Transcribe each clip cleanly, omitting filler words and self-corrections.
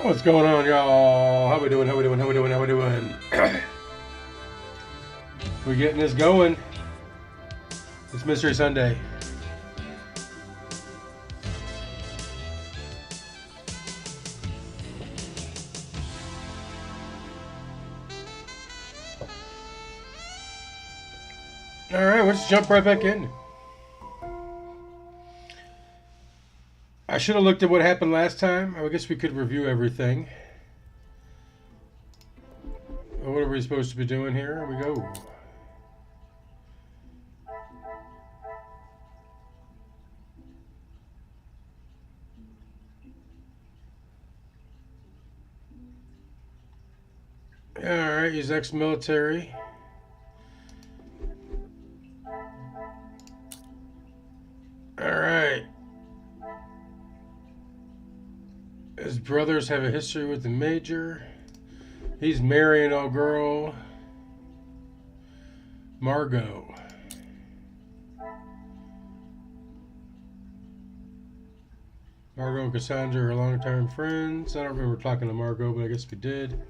What's going on, y'all? How we doing? How we doing? How we doing? How we doing? We're getting this going. It's Mystery Sunday. All right, let's jump right back in. I should have looked at what happened last time. I guess we could review everything. What are we supposed to be doing here? Here we go. Alright, he's ex-military. Alright. His brothers have a history with the Major. He's marrying a girl, Margot. Margot and Cassandra are longtime friends. I don't remember talking to Margot, but I guess we did.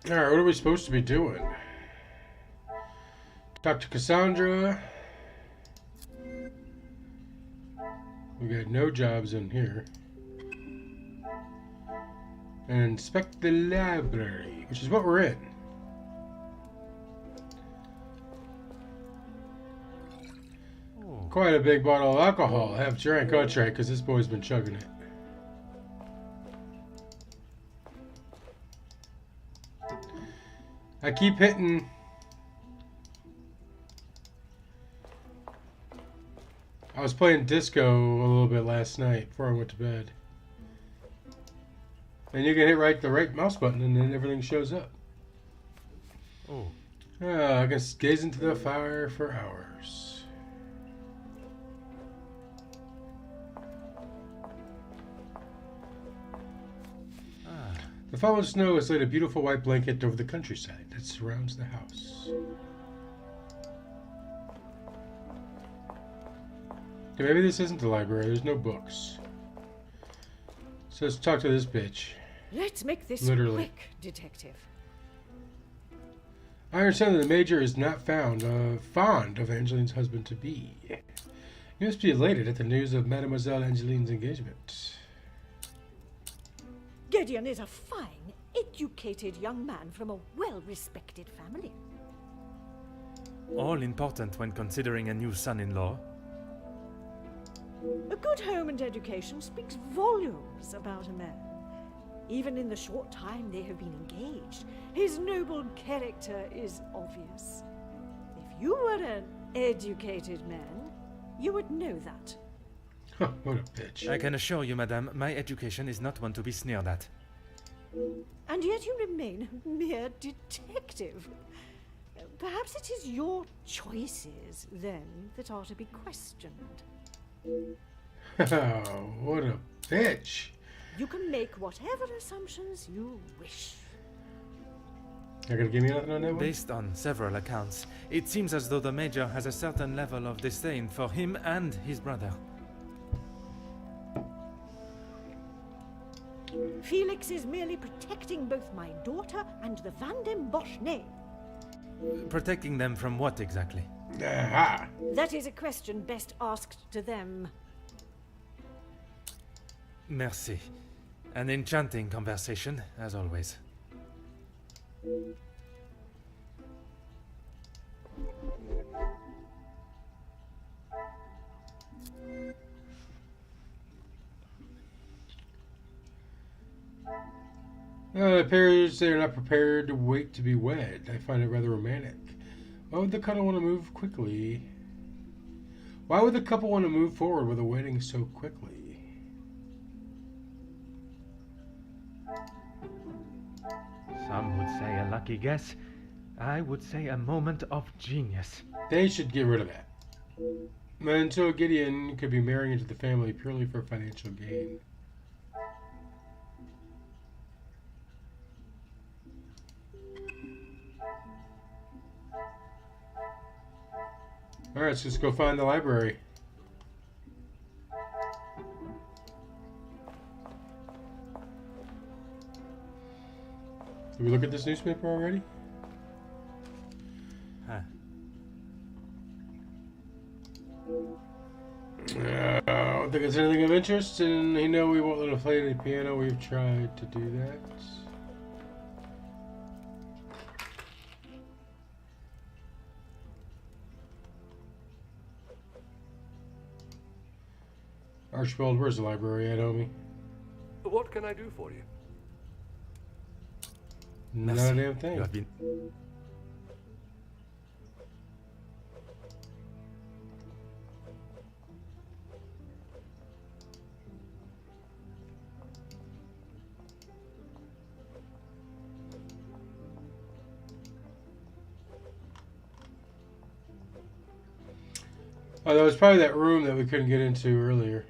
Alright, what are we supposed to be doing? Talk to Cassandra. We got no jobs in here. And inspect the library, which is what we're in. Quite a big bottle of alcohol. Have drank, I'll try, because this boy's been chugging it. I keep hitting. I was playing disco a little bit last night before I went to bed. And you can hit the right mouse button and then everything shows up. Oh. I can gaze into the fire for hours. The fallen snow has laid a beautiful white blanket over the countryside that surrounds the house. Okay, maybe this isn't the library. There's no books. So let's talk to this bitch. Let's make this Literally. quick, detective. I understand that the Major is not fond of Angeline's husband-to-be. He must be elated at the news of Mademoiselle Angeline's engagement. Gideon is a fine, educated young man from a well-respected family. All important when considering a new son-in-law. A good home and education speaks volumes about a man. Even in the short time they have been engaged, his noble character is obvious. If you were an educated man, you would know that. Huh, what a bitch. I can assure you, madame, my education is not one to be sneered at. And yet you remain a mere detective. Perhaps it is your choices, then, that are to be questioned. Oh, what a bitch. You can make whatever assumptions you wish. Not gonna give me nothing on that one? Based on several accounts, it seems as though the Major has a certain level of disdain for him and his brother. Felix is merely protecting both my daughter and the Van den Bosch name. Protecting them from what exactly? Aha! That is a question best asked to them. Merci. An enchanting conversation, as always. It appears they're not prepared to wait to be wed. I find it rather romantic. Why would the couple want to move quickly? Why would the couple want to move forward with a wedding so quickly? Some would say a lucky guess. I would say a moment of genius. They should get rid of that. Until Gideon could be marrying into the family purely for financial gain. Alright, let's just go find the library. Did we look at this newspaper already? Huh. I don't think it's anything of interest, and you know we won't let him play any piano. We've tried to do that. Archibald, where's the library at, homie? What can I do for you? Not Merci. a damn thing. You have been. Oh, that was probably that room that we couldn't get into earlier.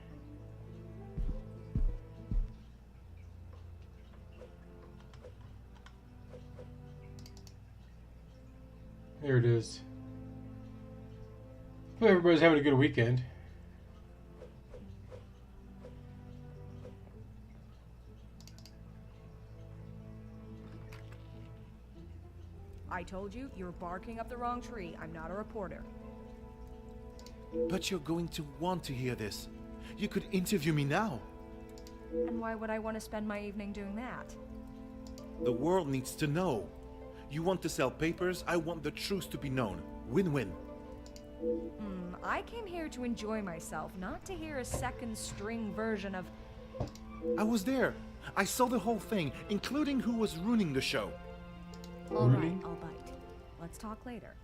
There it is. Hope everybody's having a good weekend. I told you, you're barking up the wrong tree. I'm not a reporter. But you're going to want to hear this. You could interview me now. And why would I want to spend my evening doing that? The world needs to know. You want to sell papers, I want the truth to be known. Win-win. I came here to enjoy myself, not to hear a second-string version of... I was there. I saw the whole thing, including who was ruining the show. All right, I'll bite. Let's talk later.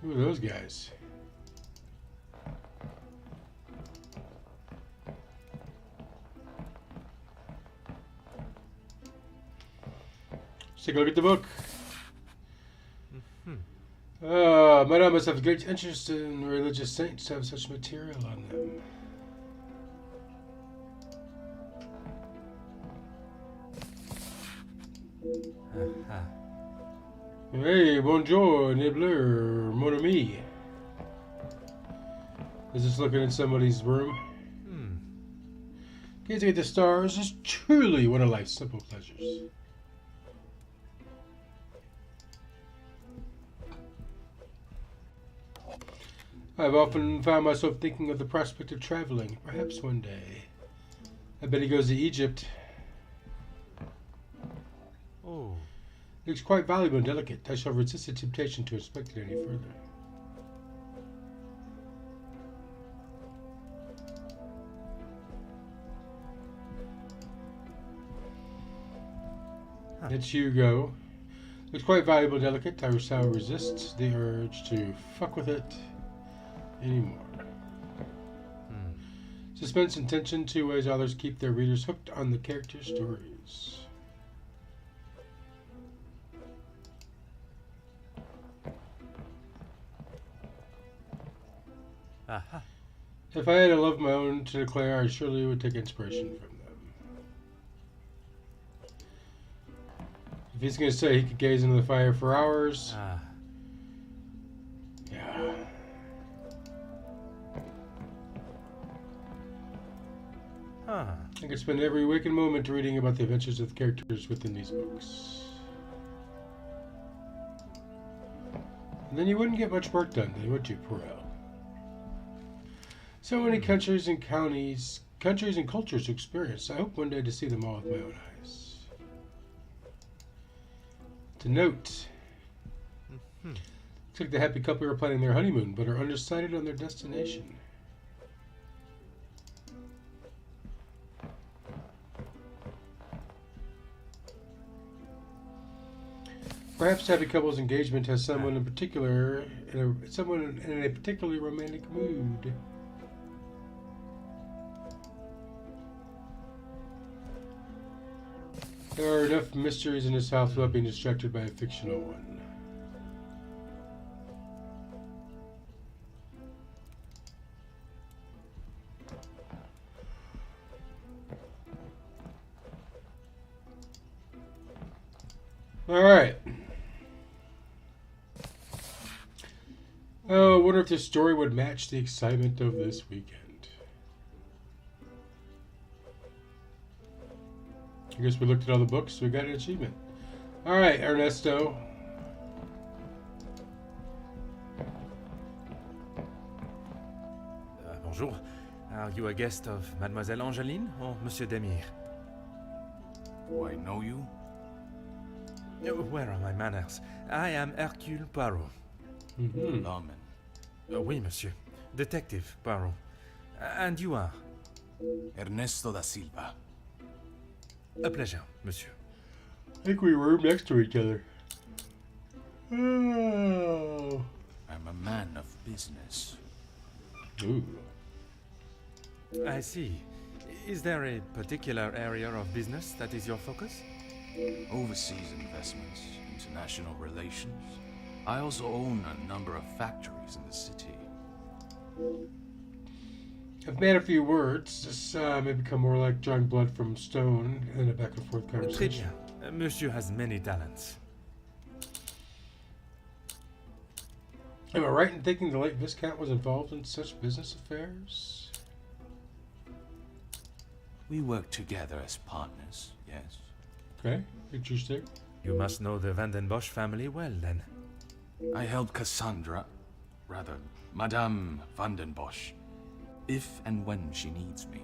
Who are those guys? Let's take a look at the book. Madame must have great interest in religious saints to have such material on them. Hey, bonjour, Nibbler, mon ami. Is this looking in somebody's room? Gazing at the stars is truly one of life's simple pleasures. I've often found myself thinking of the prospect of traveling, perhaps one day. I bet he goes to Egypt. Oh. Looks quite valuable and delicate. I shall resist the temptation to inspect it any further. It's Hugo. Looks quite valuable and delicate. I shall resist the urge to fuck with it anymore. Suspense and tension, two ways authors keep their readers hooked on the character stories. Aha. If I had a love of my own to declare, I surely would take inspiration from them. If he's going to say he could gaze into the fire for hours, yeah. I could spend every waking moment reading about the adventures of the characters within these books. And then you wouldn't get much work done, then would you, Poirot? So many countries and counties, countries and cultures to experience. I hope one day to see them all with my own eyes. To note, looks like the happy couple are planning their honeymoon, but are undecided on their destination. Perhaps happy couple's engagement has someone in particular, someone in a particularly romantic mood. There are enough mysteries in this house without being distracted by a fictional one. All right. Oh, I wonder if this story would match the excitement of this weekend. I guess we looked at all the books, so we got an achievement. All right, Ernesto. Bonjour. Are you a guest of Mademoiselle Angeline or Monsieur Demire? Do I know you? Where are my manners? I am Hercule Poirot. Lawman. Oui, monsieur. Detective Poirot. And you are? Ernesto da Silva. A pleasure, monsieur. I think we room next to each other. Oh. I'm a man of business. Ooh. I see. Is there a particular area of business that is your focus? Overseas investments, international relations. I also own a number of factories in the city. I've made a few words. This may become more like drawing blood from stone in a back and forth Très conversation. bien. Monsieur has many talents. Am I right in thinking the late Viscount was involved in such business affairs? We work together as partners, yes. Okay, interesting. You must know the Van den Bosch family well, then. I help Madame Van den Bosch, if and when she needs me.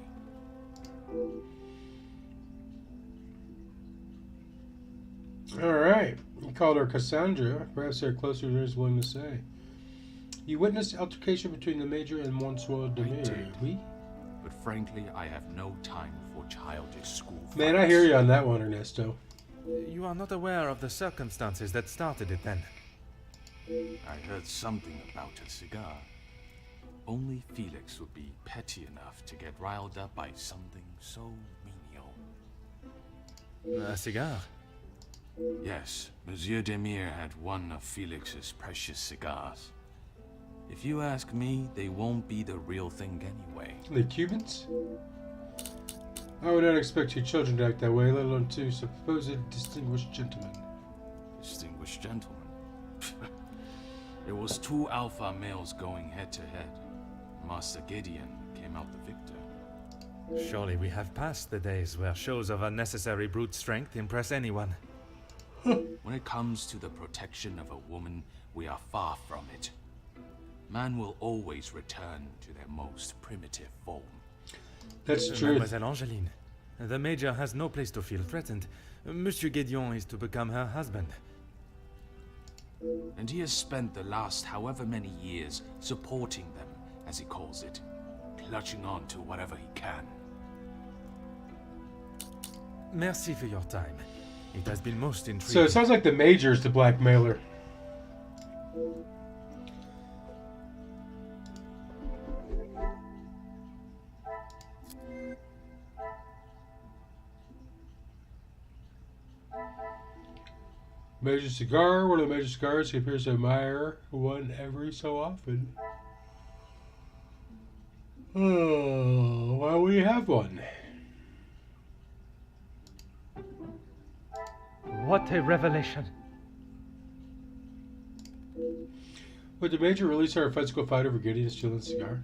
All right. You called her Cassandra. Perhaps they're closer than he's willing to say. You witnessed altercation between the Major and Monsieur Demire. did. Oui? But frankly, I have no time for childish school Man, I fights. hear you on that one, Ernesto. You are not aware of the circumstances that started it, then? I heard something about a cigar. Only Felix would be petty enough to get riled up by something so menial. A cigar? Yes, Monsieur Demire had one of Felix's precious cigars. If you ask me, they won't be the real thing anyway. The Cubans? I would not expect your children to act that way, let alone two supposed distinguished gentlemen. Distinguished gentlemen. It was two alpha males going head to head. Master Gideon came out the victor. Surely we have passed the days where shows of unnecessary brute strength impress anyone. When it comes to the protection of a woman, we are far from it. Man will always return to their most primitive form. That's true. Mademoiselle Angeline, the Major has no place to feel threatened. Monsieur Gideon is to become her husband. And he has spent the last however many years supporting them, as he calls it, clutching on to whatever he can. Merci for your time. It has been most intriguing. So it sounds like the Major's the blackmailer. Major cigar, one of the major cigars he appears to admire one every so often. Oh, well, we have one. What a revelation. Would the Major release our physical fight over Gideon stealing a cigar?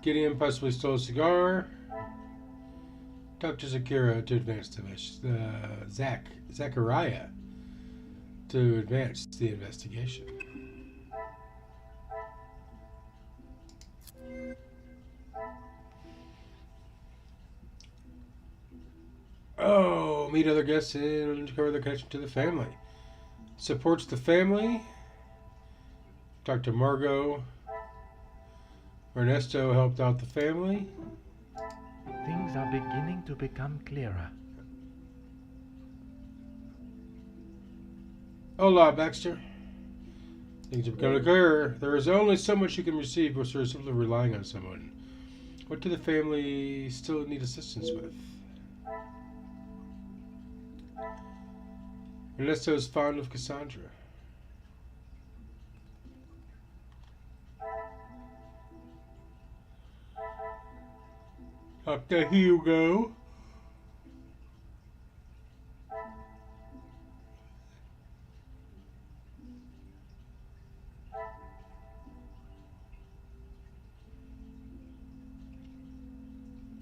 Gideon possibly stole a cigar. Dr. Zakira to advance the Zachariah to advance the investigation. Oh, meet other guests and uncover the connection to the family. Supports the family. Dr. Margot. Ernesto helped out the family. Things are beginning to become clearer. Hola, Baxter. Things are becoming clearer. There is only so much you can receive before simply relying on someone. What do the family still need assistance with? Ernesto is fond of Cassandra. Dr. Hugo.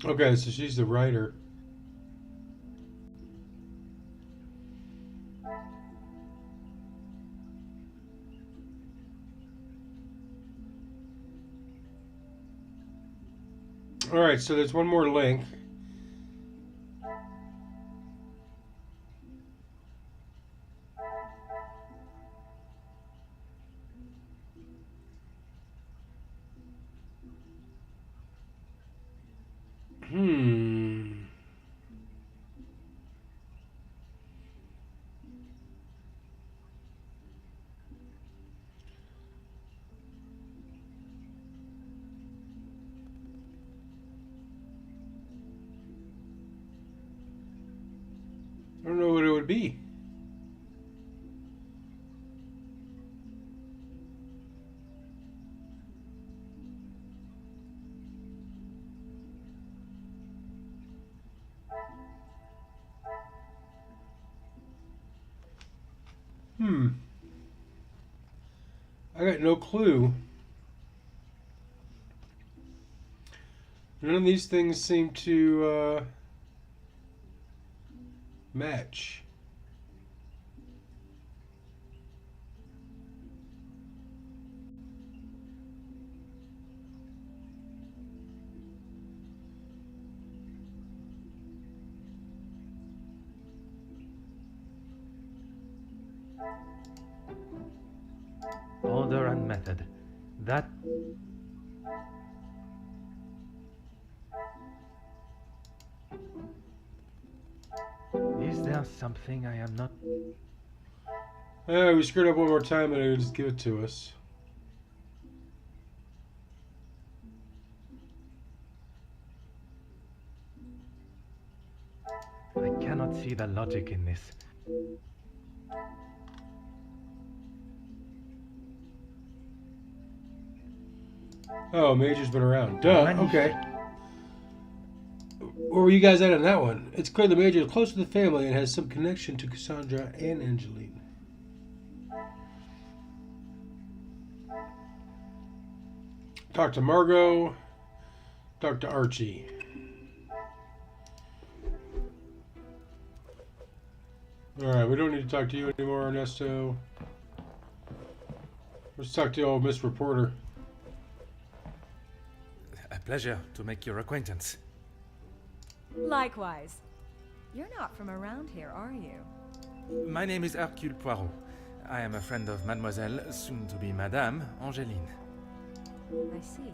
Okay, so she's the writer. Alright, so there's one more link. I don't know what it would be. I got no clue. None of these things seem to match. Order and method. That... Is there something I am not... We screwed up one more time and they would just give it to us. I cannot see the logic in this. Oh, Major's been around. Duh, okay. Where were you guys at on that one? It's clear the Major is close to the family and has some connection to Cassandra and Angeline. Talk to Margot. Talk to Archie. Alright, we don't need to talk to you anymore, Ernesto. Let's talk to the old Miss Reporter. A pleasure to make your acquaintance. Likewise. You're not from around here, are you? My name is Hercule Poirot. I am a friend of Mademoiselle, soon to be Madame, Angeline. I see.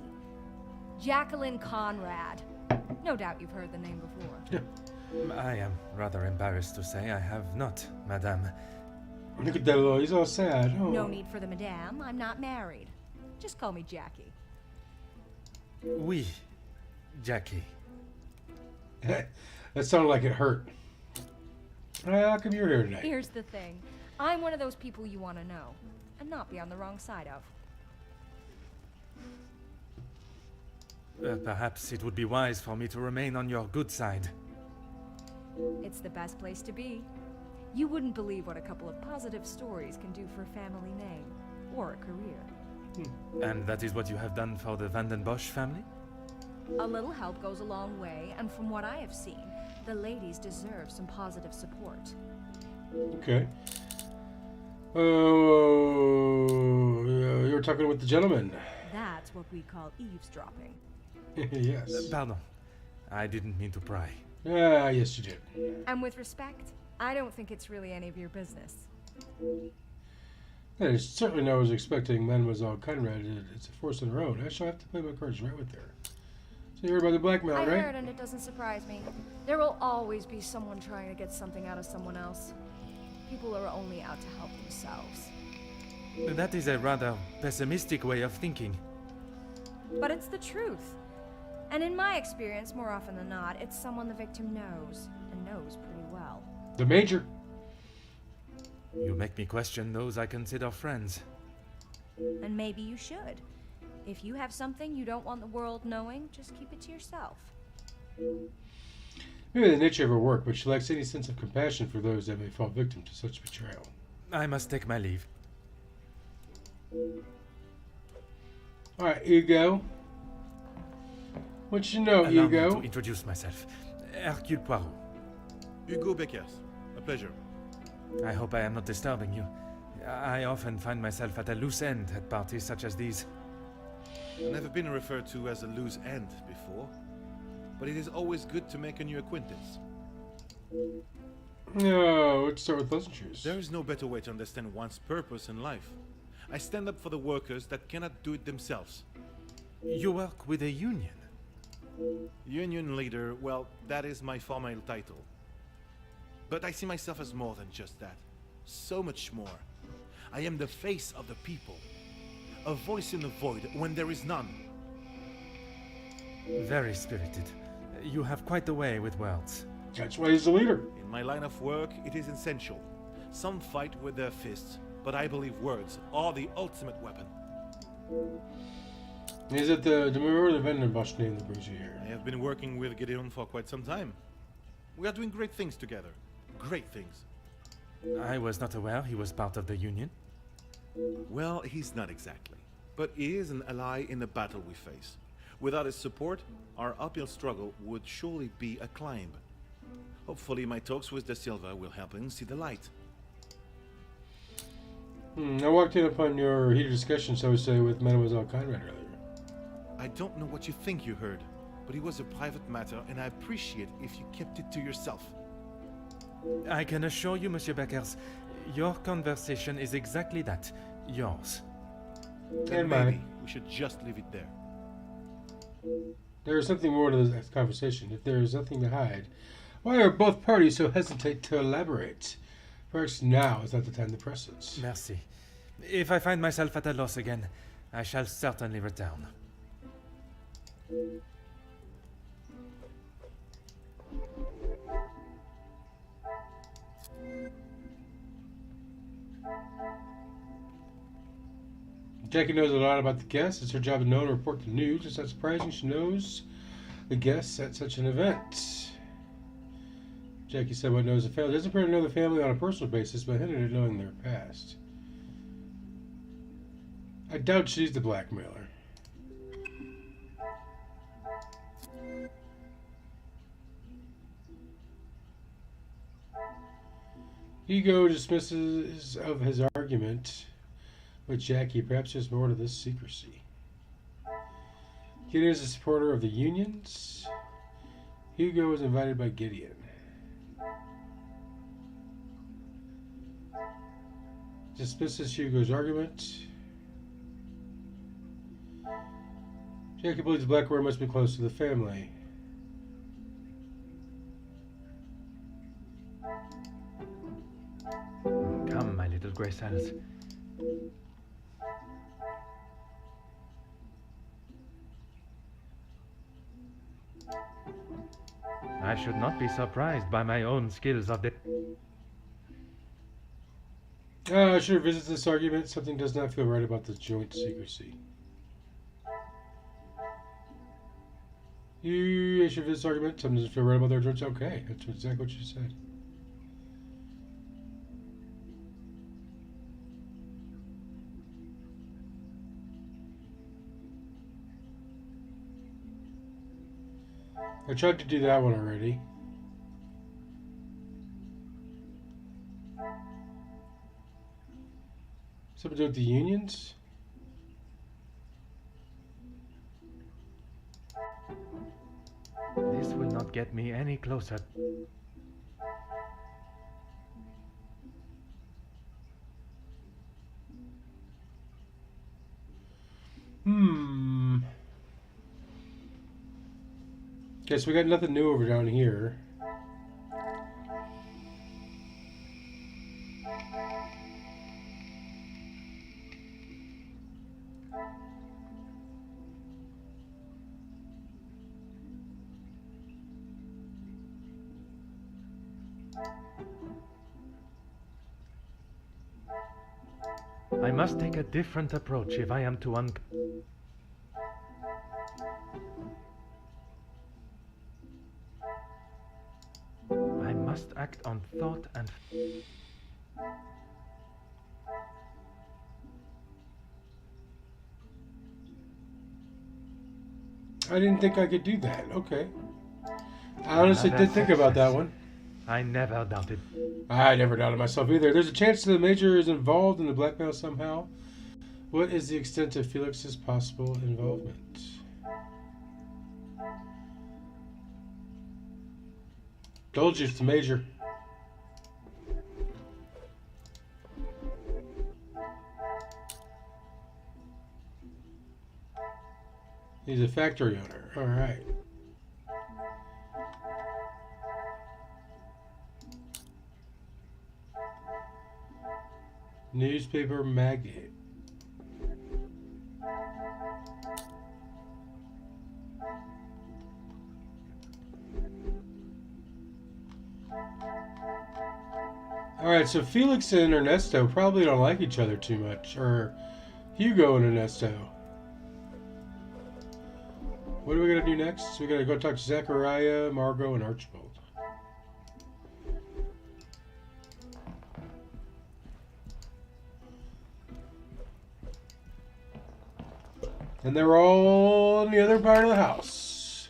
Jacqueline Conrad. No doubt you've heard the name before. I am rather embarrassed to say I have not, Madame. Look at that little, he's all sad. Oh. No need for the madame. I'm not married. Just call me Jackie. Oui, Jackie. That sounded like it hurt. How come you're here tonight? Here's the thing. I'm one of those people you want to know, and not be on the wrong side of. Perhaps it would be wise for me to remain on your good side. It's the best place to be. You wouldn't believe what a couple of positive stories can do for a family name, or a career. And that is what you have done for the Van den Bosch family? A little help goes a long way, and from what I have seen, the ladies deserve some positive support. Okay. Oh, you were talking with the gentleman. That's what we call eavesdropping. Yes. Pardon. I didn't mean to pry. Ah, yes you did. And with respect, I don't think it's really any of your business. I certainly know I was expecting Mademoiselle Conrad. It's a force of her own. I shall have to play my cards right with her. So you heard about the blackmail, I right? heard, and it doesn't surprise me. There will always be someone trying to get something out of someone else. People are only out to help themselves. That is a rather pessimistic way of thinking. But it's the truth. And in my experience, more often than not, it's someone the victim knows, and knows pretty well. The Major. You make me question those I consider friends. And maybe you should. If you have something you don't want the world knowing, just keep it to yourself. Maybe the nature of her work, but she lacks any sense of compassion for those that may fall victim to such betrayal. I must take my leave. Alright, here you go. What you know, Allow me Hugo? to introduce myself. Hercule Poirot. Hugo Beckers. A pleasure. I hope I am not disturbing you. I often find myself at a loose end at parties such as these. I've never been referred to as a loose end before, but it is always good to make a new acquaintance. No, let's start with pleasantries. There is no better way to understand one's purpose in life. I stand up for the workers that cannot do it themselves. You work with a union. Union leader, well, that is my formal title. But I see myself as more than just that. So much more. I am the face of the people. A voice in the void when there is none. Very spirited. You have quite the way with words. That's why he's the leader. In my line of work, it is essential. Some fight with their fists, but I believe words are the ultimate weapon. Is it the demure or the Vendenbosch name that brings you here? I have been working with Gideon for quite some time. We are doing great things together. Great things. I was not aware he was part of the union. Well, he's not exactly. But he is an ally in the battle we face. Without his support, our uphill struggle would surely be a climb. Hopefully my talks with De Silva will help him see the light. I walked in upon your heated discussion, so to say, with Mademoiselle Conrad earlier. I don't know what you think you heard, but it was a private matter, and I appreciate if you kept it to yourself. I can assure you, Monsieur Beckers, your conversation is exactly that. Yours. Then And maybe mine. we should just leave it there. There is something more to this conversation. If there is nothing to hide, why are both parties so hesitant to elaborate? Perhaps now is not the time to press it. Merci. If I find myself at a loss again, I shall certainly return. Jackie knows a lot about the guests. It's her job to know and report the news. It's not surprising she knows the guests at such an event. Jackie said what knows the family. Doesn't appear to know the family on a personal basis, but hinted at knowing their past. I doubt she's the blackmailer. Hugo dismisses of his argument with Jackie. Perhaps there's more to this secrecy. Gideon is a supporter of the unions. Hugo was invited by Gideon. Dismisses Hugo's argument. Jackie believes Blackwater must be close to the family. Come, my little grey cells. I should not be surprised by my own skills of the... I should revisit this argument. Something does not feel right about the joint secrecy. I should revisit this argument. Something doesn't feel right about their joint. Okay, that's exactly what you said. I tried to do that one already. Something to do with the unions? This will not get me any closer. Guess we got nothing new over down here. I must take a different approach if I am to I must act on thought and... I didn't think I could do that. Okay. I honestly Another did think about that success. one. I never doubted. I never doubted myself either. There's a chance that the Major is involved in the blackmail somehow. What is the extent of Felix's possible involvement? Told you it's the Major. He's a factory owner. All right. Newspaper magnate. Alright, so Felix and Ernesto probably don't like each other too much. Or Hugo and Ernesto. What are we going to do next? We got to go talk to Zachariah, Margot, and Archibald. And they're all in the other part of the house.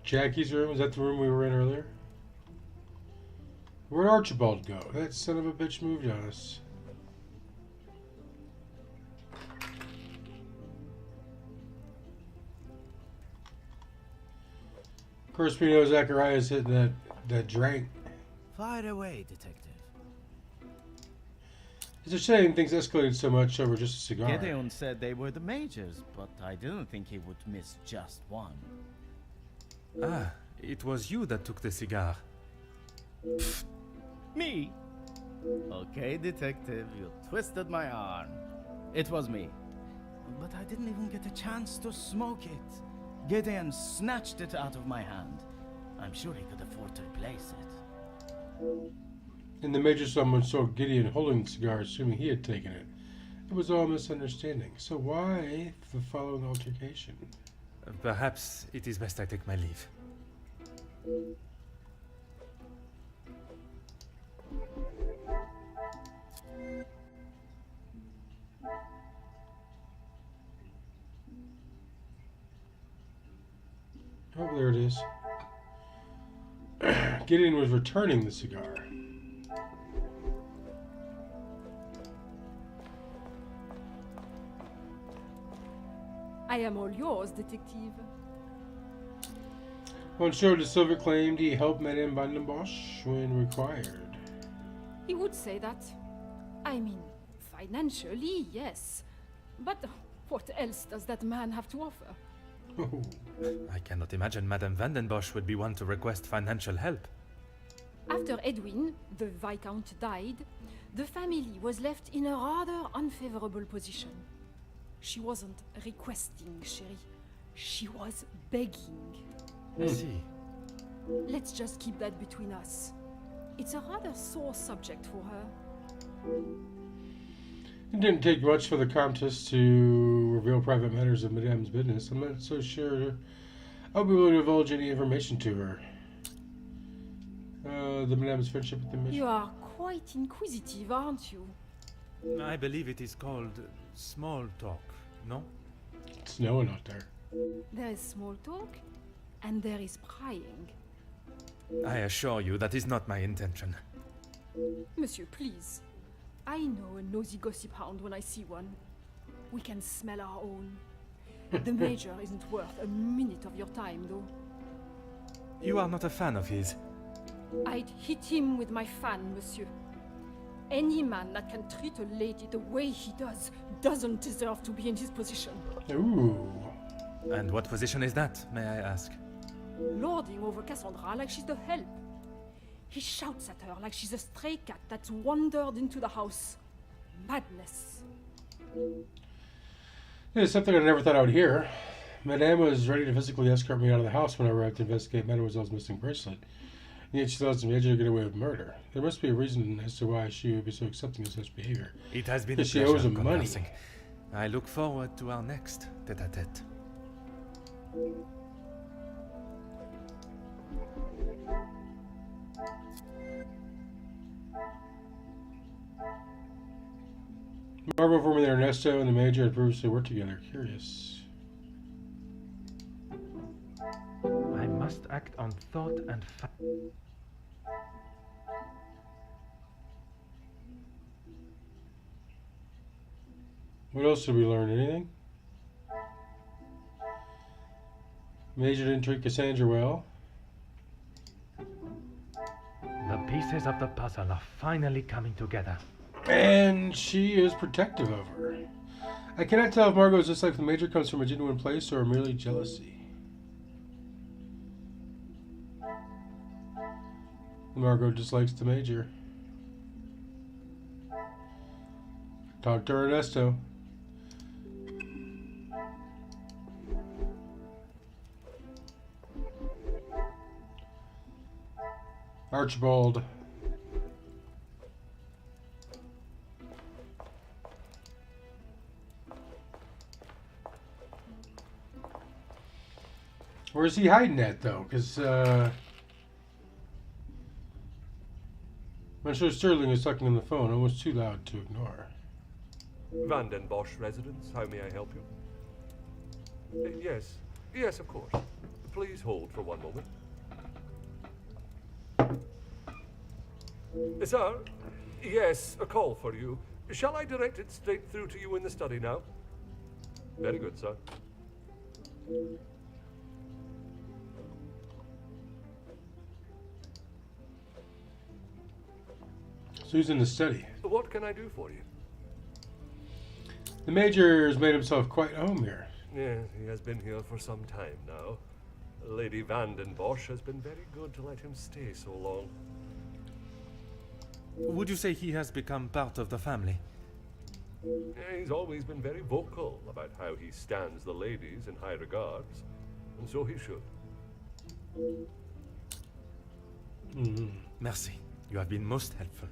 Jackie's room, is that the room we were in earlier? Where'd Archibald go? That son of a bitch moved on us. Of course, we know Zachariah's hitting that drink. Fire away, detective. It's a shame things escalated so much over just a cigar. Gideon said they were the majors, but I didn't think he would miss just one. Ah, it was you that took the cigar. Me? Okay, detective, you twisted my arm. It was me. But I didn't even get a chance to smoke it. Gideon snatched it out of my hand. I'm sure he could afford to replace it. And the Major someone saw Gideon holding the cigar, assuming he had taken it. It was all a misunderstanding. So why the following altercation? Perhaps it is best I take my leave. Oh, there it is. Gideon was returning the cigar. I am all yours, detective. Monsieur de Silver claimed he helped Madame Van den Bosch when required. He would say that. I mean, financially, yes. But what else does that man have to offer? Oh. I cannot imagine Madame Van den Bosch would be one to request financial help. After Edwin, the Viscount, died, the family was left in a rather unfavorable position. She wasn't requesting, chérie. She was begging. I see. Let's just keep that between us. It's a rather sore subject for her. It didn't take much for the Countess to reveal private matters of Madame's business. I'm not so sure I'll be willing to divulge any information to her. The Madame's friendship with the Major. You are quite inquisitive, aren't you? I believe it is called small talk, no? It's snowing out there. There is small talk, and there is prying. I assure you that is not my intention. Monsieur, please. I know a nosy gossip hound when I see one. We can smell our own. The Major isn't worth a minute of your time, though. You are not a fan of his. I'd hit him with my fan, monsieur. Any man that can treat a lady the way he does doesn't deserve to be in his position. Ooh. And what position is that, may I ask? Lording over Cassandra like she's the help. He shouts at her like she's a stray cat that's wandered into the house. Madness. There's something I never thought I would hear. Madame was ready to physically escort me out of the house when I arrived to investigate Mademoiselle's missing bracelet. And yet she thought some Major to get away with murder. There must be a reason as to why she would be so accepting of such behavior. It has been Because a she pleasure owes him money. conversing. I look forward to our next tete-a-tete. Margot informed me that Ernesto and the Major had previously worked together. Curious. I must act on thought and fact. What else did we learn? Anything? Major didn't treat Cassandra well. The pieces of the puzzle are finally coming together. And she is protective of her. I cannot tell if Margot's dislike for the Major comes from a genuine place or merely jealousy. Margot dislikes the Major. Talk to Ernesto. Archibald. Where's he hiding at, though? Because, I'm sure Sterling is talking on the phone, almost too loud to ignore. Vanden Bosch residence, how may I help you? Yes, of course. Please hold for one moment. Sir, yes, a call for you. Shall I direct it straight through to you in the study now? Very good, sir. So he's in the study. What can I do for you? The Major has made himself quite at home here. Yes, he has been here for some time now. Lady Vanden Bosch has been very good to let him stay so long. Would you say he has become part of the family? He's always been very vocal about how he stands the ladies in high regards, and so he should. Merci. You have been most helpful.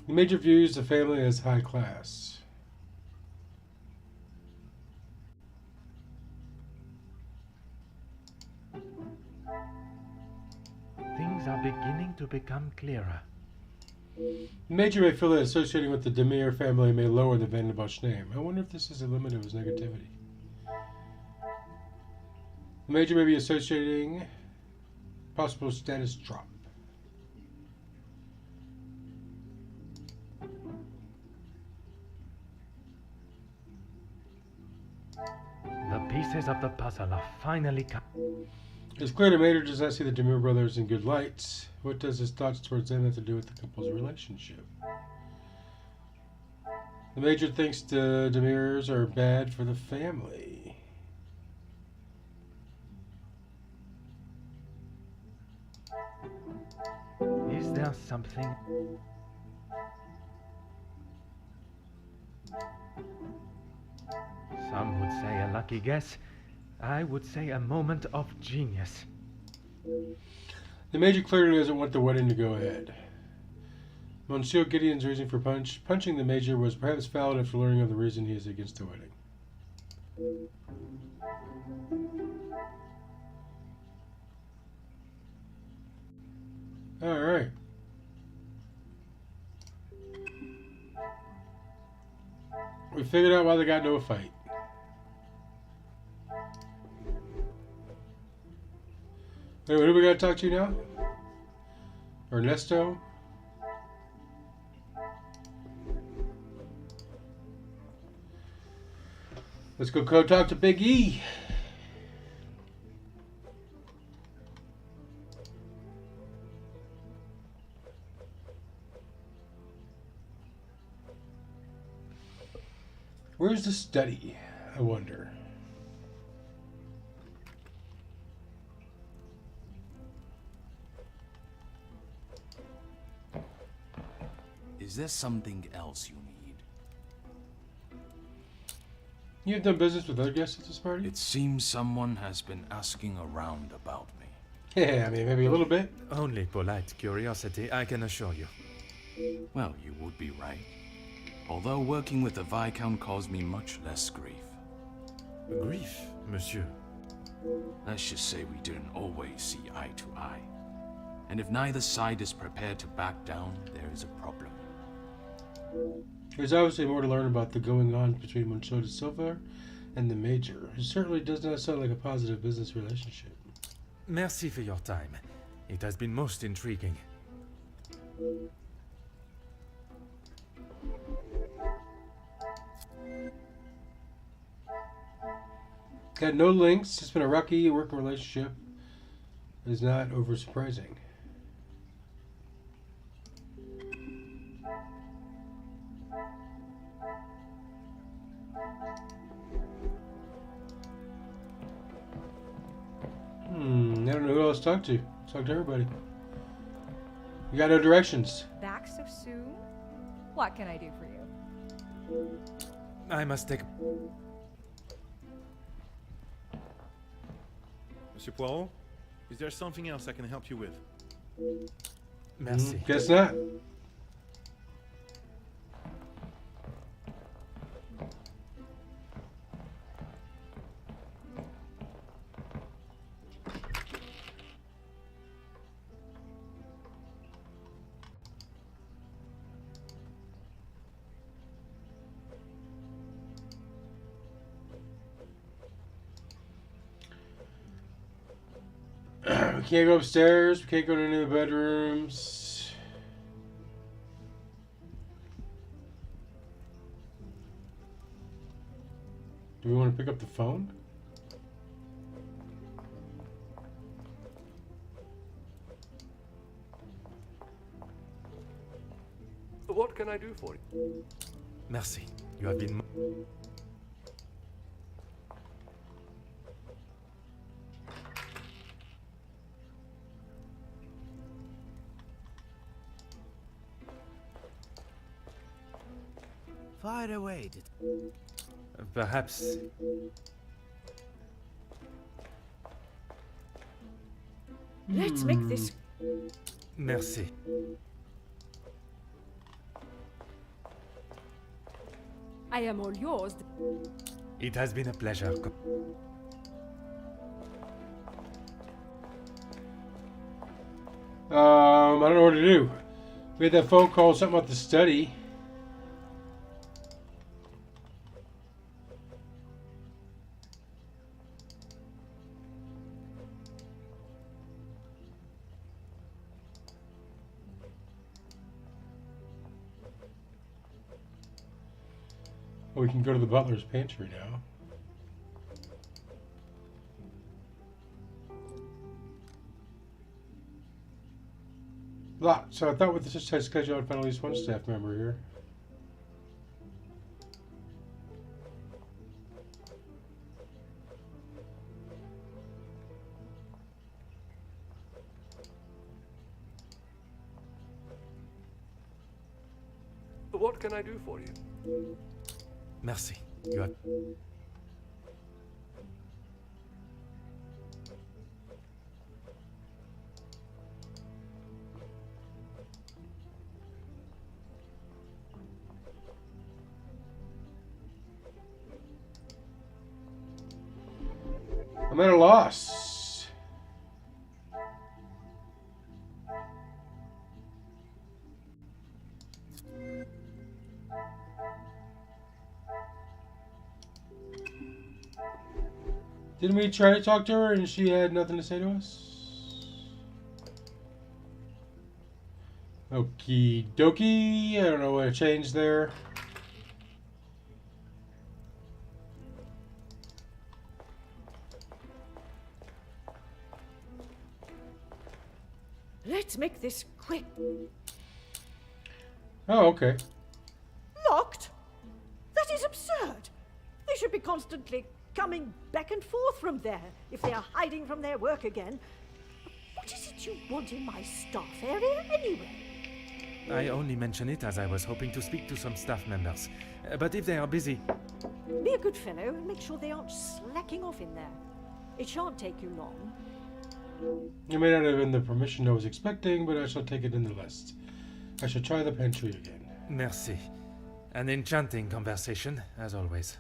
The Major views the family as high class. Things are beginning to become clearer. The Major may feel that associating with the Demir family may lower the Van den Bosch name. I wonder if this is a limit of his negativity. The Major may be associating possible status drop. The pieces of the puzzle are finally coming. It's clear the Major does not see the Demir brothers in good lights. What does his thoughts towards them have to do with the couple's relationship? The Major thinks the Demirs are bad for the family. Is there something? Some would say a lucky guess. I would say a moment of genius. The Major clearly doesn't want the wedding to go ahead. Monsieur Gideon's reason for punching the Major was perhaps valid after learning of the reason he is against the wedding. Alright. We figured out why they got into a fight. Anyway, who we gotta talk to now? Ernesto? Let's go talk to Big E. Where's the study, I wonder? Is there something else you need? You've done business with other guests at this party? It seems someone has been asking around about me. Yeah, I mean, maybe a little bit. Only polite curiosity, I can assure you. Well, you would be right. Although working with the Viscount caused me much less grief. Grief, monsieur. Let's just say we didn't always see eye to eye. And if neither side is prepared to back down, there is a problem. There's obviously more to learn about the going-on between Monsieur de Silva and the Major. It certainly does not sound like a positive business relationship. Merci for your time. It has been most intriguing. Got no links. It's been a rocky working relationship. It is not over surprising. I don't know who else to talk to. Talk to everybody. You got no directions. Back so soon? What can I do for you? I must take... Monsieur Poirot, is there something else I can help you with? Merci. Guess not. We can't go upstairs. We can't go to any of the bedrooms. Do we want to pick up the phone? What can I do for you? Merci. You have been... Fire away. Perhaps... Let's make this. Merci. I am all yours. It has been a pleasure. I don't know what to do. We had that phone call, something about the study. We can go to the butler's pantry now. So I thought with this had schedule, I'd find at least one staff member here. What can I do for you? Merci. You have... I'm at a loss. Didn't we try to talk to her and she had nothing to say to us? Okie dokie. I don't know what to change there. Let's make this quick. Oh, okay. Locked? That is absurd. They should be constantly coming back and forth from there if they are hiding from their work again. What is it you want in my staff area anyway? I only mention it as I was hoping to speak to some staff members. But if they are busy... Be a good fellow and make sure they aren't slacking off in there. It shan't take you long. It may not have been the permission I was expecting, but I shall take it nonetheless. I shall try the pantry again. Merci. An enchanting conversation, as always.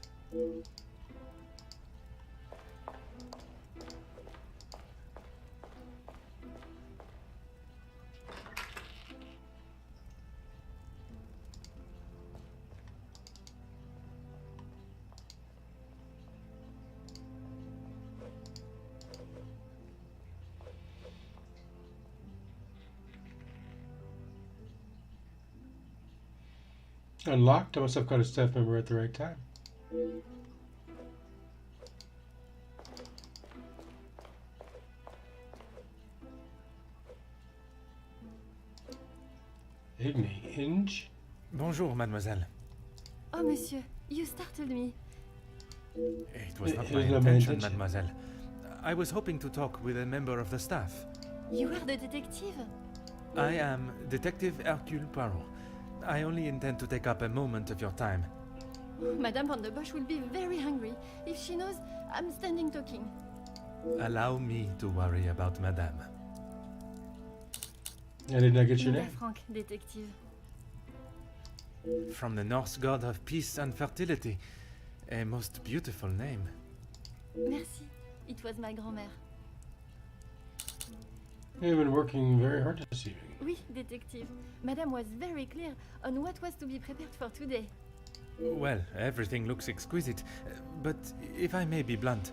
Unlocked. I must have caught a staff member at the right time. Inge? Bonjour, mademoiselle. Oh, monsieur, you startled me. It was not It my was not my intention, intention. mademoiselle. I was hoping to talk with a member of the staff. You are the detective? I am Detective Hercule Poirot. I only intend to take up a moment of your time. Madame Van der Bosch will be very hungry if she knows I'm standing talking. Allow me to worry about madame. I did not get your Nouvelle name. Franck, detective. From the Norse god of peace and fertility. A most beautiful name. Merci. It was my grand-mère. You've been working very hard this evening. Oui, detective. Madame was very clear on what was to be prepared for today. Well, everything looks exquisite. But if I may be blunt,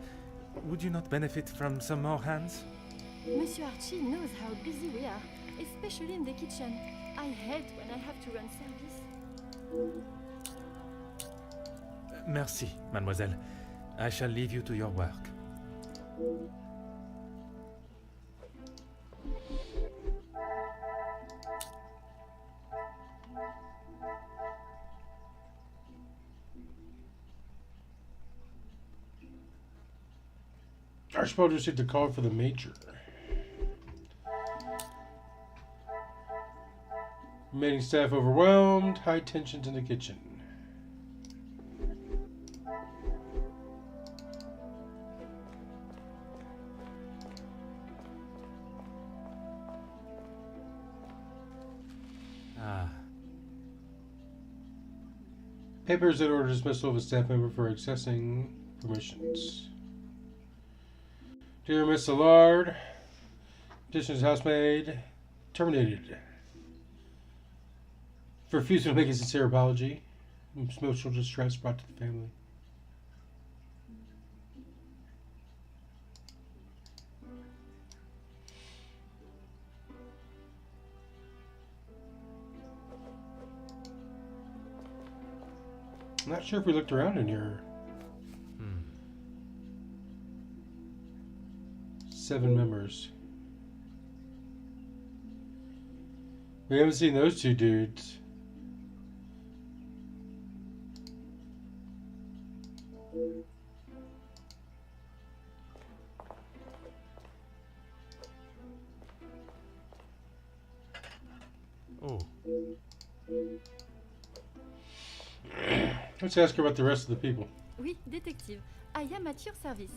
would you not benefit from some more hands? Monsieur Archie knows how busy we are, especially in the kitchen. I hate when I have to run service. Merci, mademoiselle. I shall leave you to your work. Archibald received a call for the major. Remaining staff overwhelmed. High tensions in the kitchen. Ah, Papers that order dismissal of a staff member for accessing permissions. Dear Miss Allard, petitioner's housemaid terminated. For refusing to make a sincere apology. Emotional distress brought to the family. I'm not sure if we looked around in here. 7 members. We haven't seen those two dudes. oh. Let's ask her about the rest of the people. Oui, detective. I am at your service.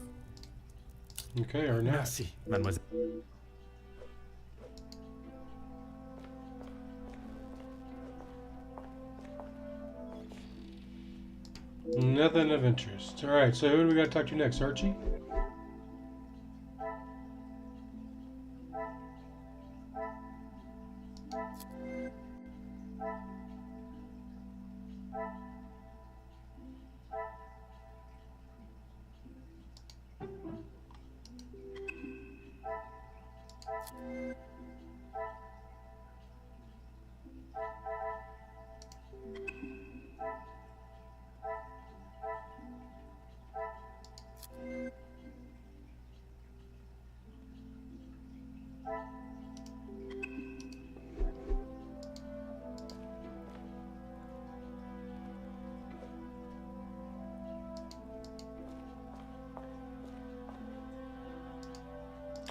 Okay, or not. Merci, mademoiselle. Nothing of interest. Alright, so who do we got to talk to next? Archie?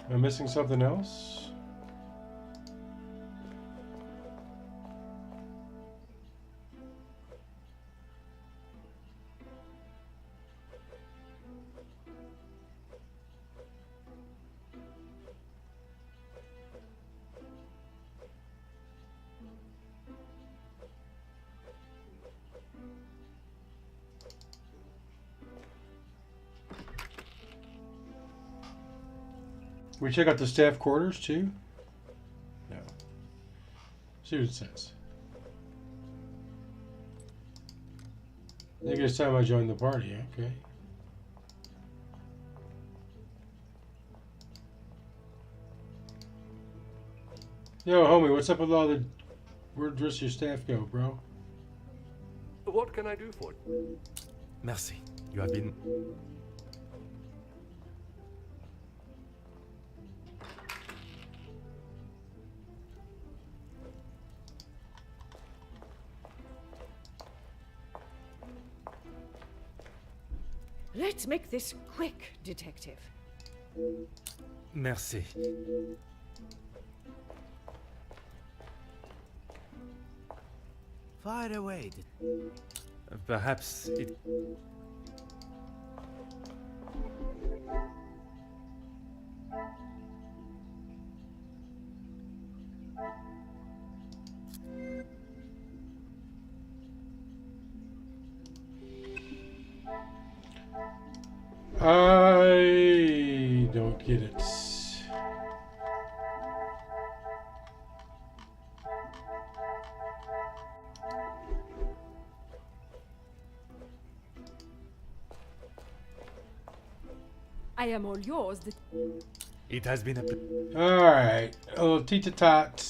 Am I missing something else? We check out the staff quarters too? No. See what it says. I think it's time I joined the party, okay. Yo, homie, what's up with all the... Where'd the rest of your staff go, bro? What can I do for you? Merci. You have been... Let's make this quick, detective. Merci. Fire away. Perhaps it... I don't get it. I am all yours. It has been a... Alright, a little teeter-tot.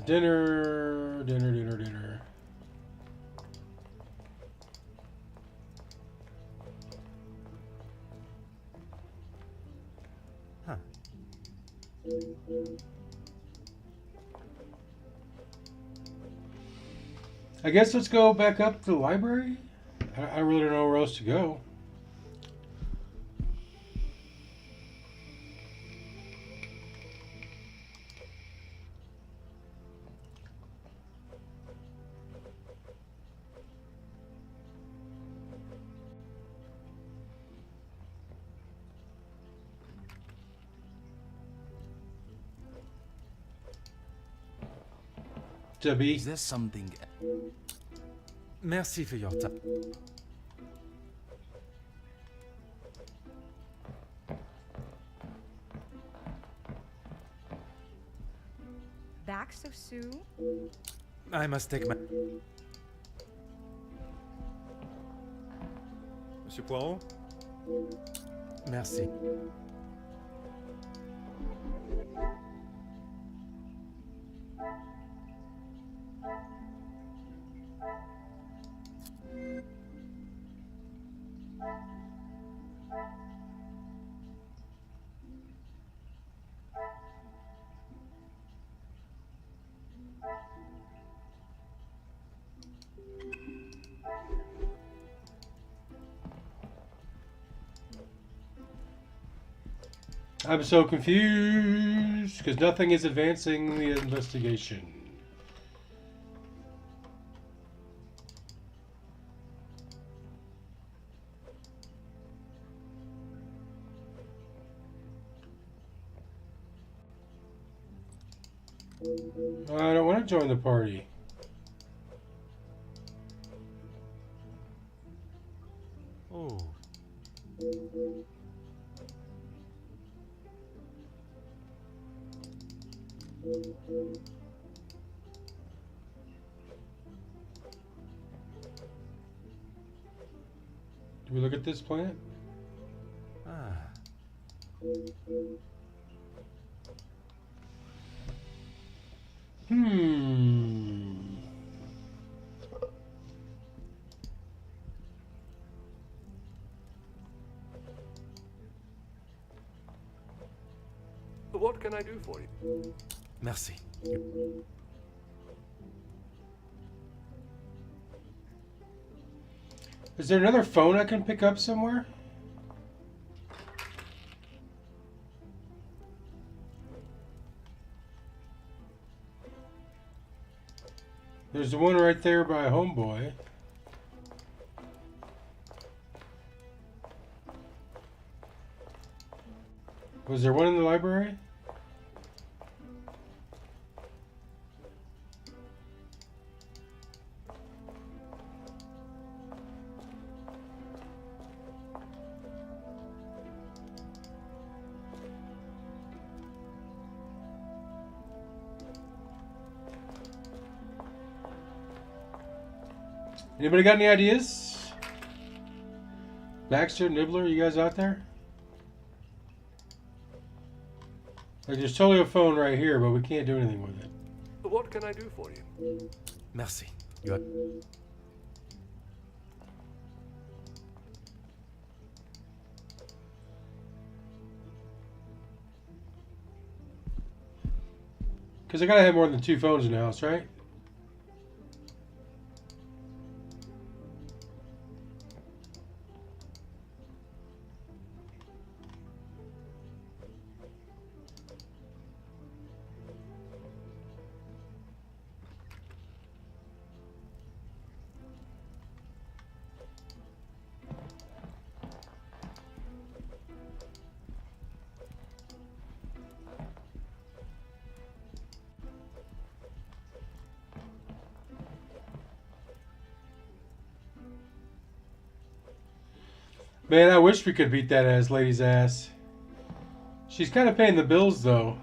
Dinner. Huh. I guess let's go back up to the library. I really don't know where else to go. Debbie. Is there something... Merci for your time. Back so soon? I must take my... Monsieur Poirot? Merci. I'm so confused because nothing is advancing the investigation. I don't want to join the party. Oh. Do we look at this plant? Ah. What can I do for you? Merci. Is there another phone I can pick up somewhere? There's the one right there by Homeboy. Was there one in the library? Anybody got any ideas? Baxter, Nibbler, you guys out there? Like, there's totally a phone right here, but we can't do anything with it. What can I do for you? Merci. You are... Because I gotta have more than 2 phones in the house, right? Man, I wish we could beat that ass lady's ass. She's kind of paying the bills, though.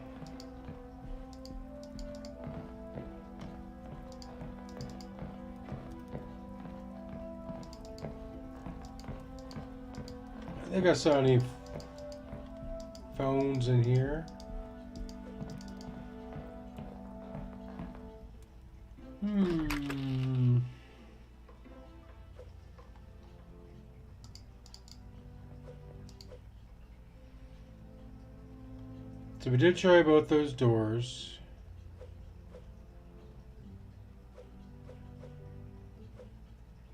I think I saw any phones in here. So we did try both those doors.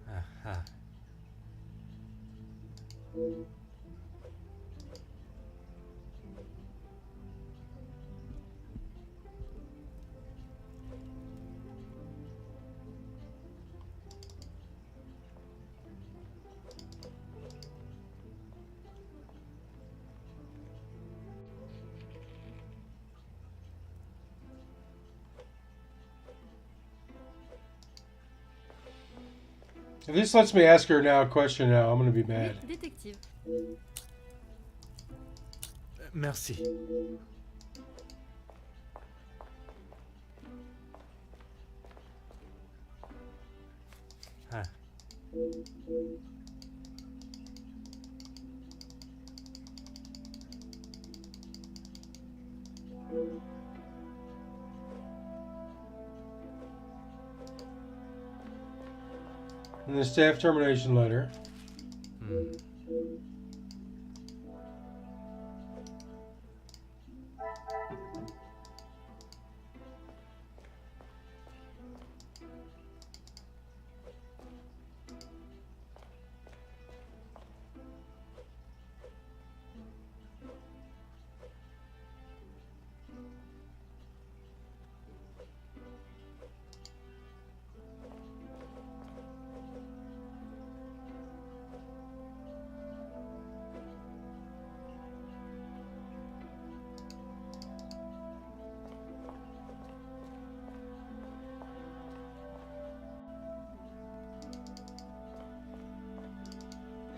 Aha. If this lets me ask her now a question now, I'm gonna be mad. Détective. Merci. Ah. And the staff termination letter.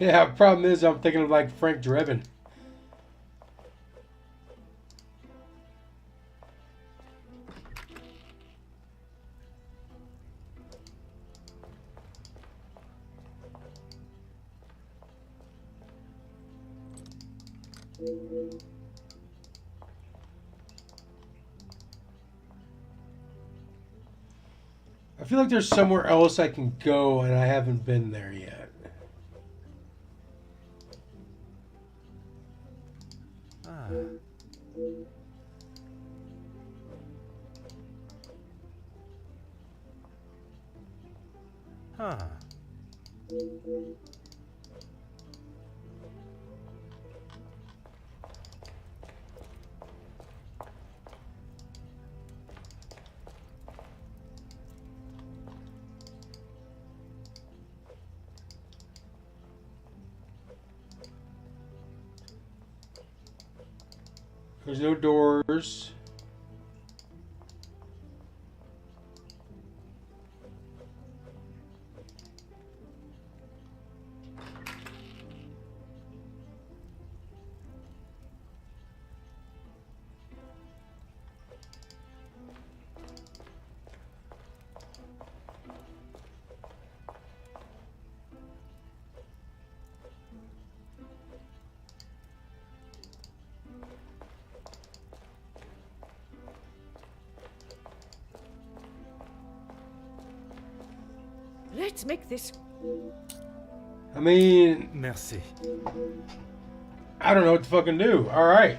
Yeah, problem is I'm thinking of like Frank Drebin. I feel like there's somewhere else I can go and I haven't been there yet. Ah. Huh. There's no doors. Let's make this. I mean, Merci. I don't know what to fucking do. All right.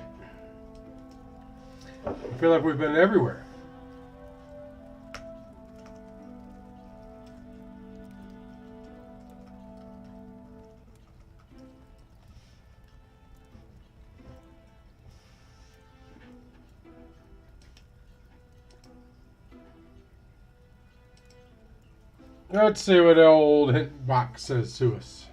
I feel like we've been everywhere. Let's see what the old hint box says to us.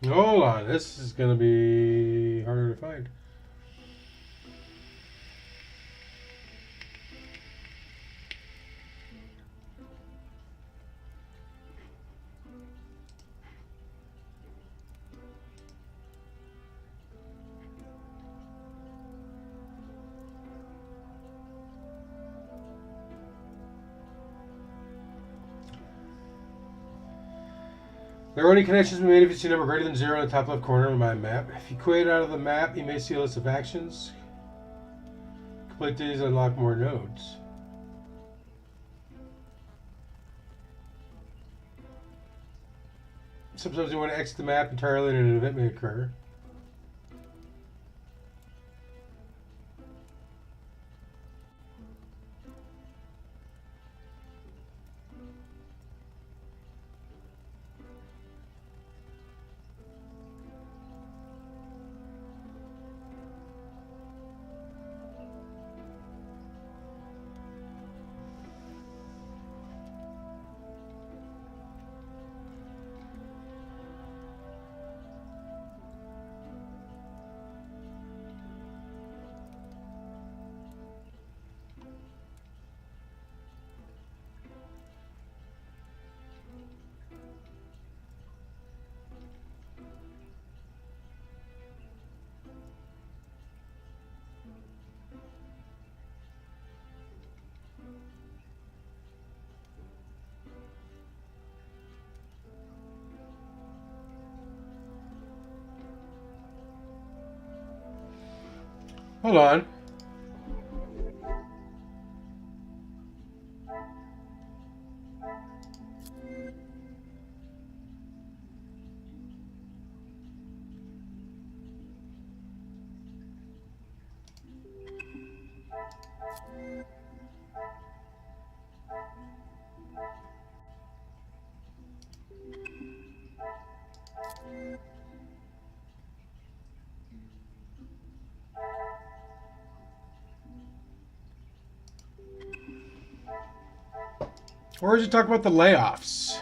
Hold on, this is going to be harder to find. There are any connections made if you see a number greater than 0 in the top left corner of my map. If you quit out of the map, you may see a list of actions. Complete these and unlock more nodes. Sometimes you want to exit the map entirely and an event may occur. Hold on. Or is it talk about the layoffs?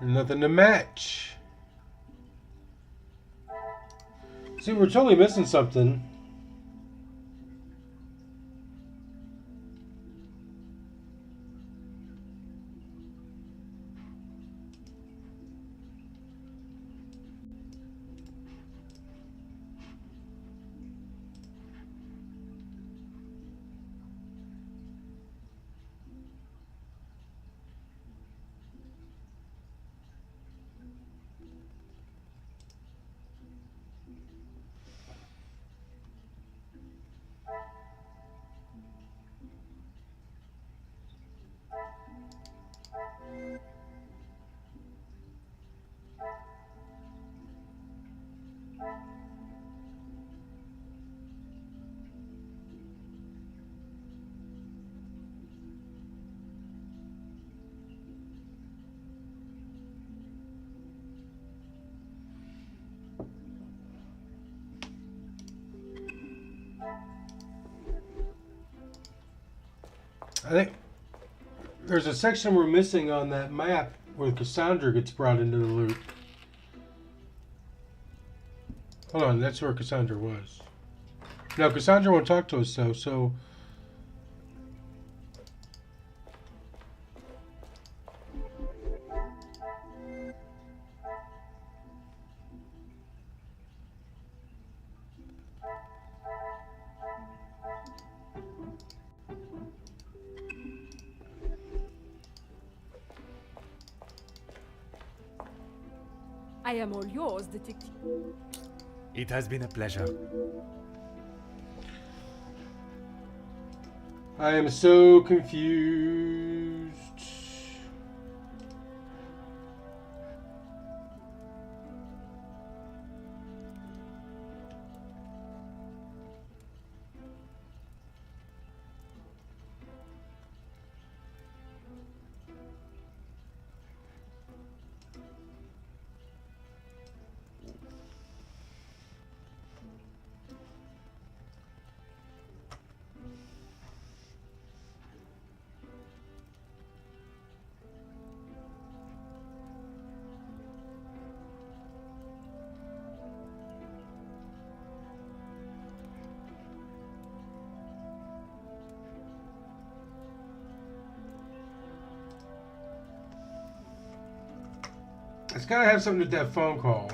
Nothing to match. See, we're totally missing something. I think there's a section we're missing on that map where Cassandra gets brought into the loop. Hold on, that's where Cassandra was. Now, Cassandra won't talk to us, though, so... I am all yours, detective. It has been a pleasure. I am so confused. It's gotta have something to do with that phone call.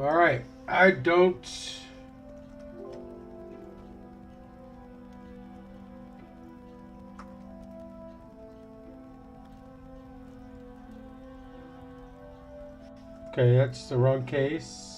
All right. I don't. Okay, that's the wrong case.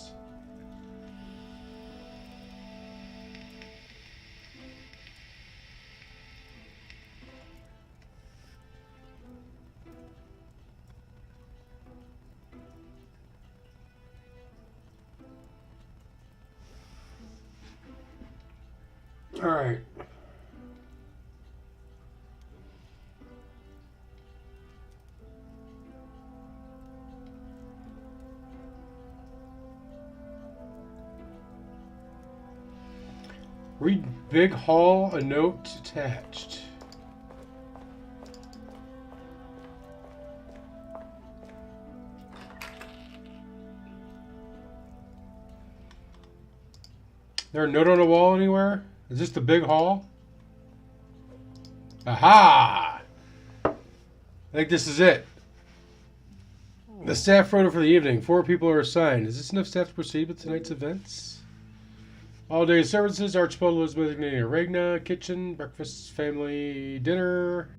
All right. Read Big Hall, a note attached. There a note on the wall anywhere? Is this the big hall? Aha! I think this is it. The staff photo for the evening. 4 people are assigned. Is this enough staff to proceed with tonight's events? All day services. Archibald, Elizabeth, Nina, Regna, kitchen, breakfast, family, dinner.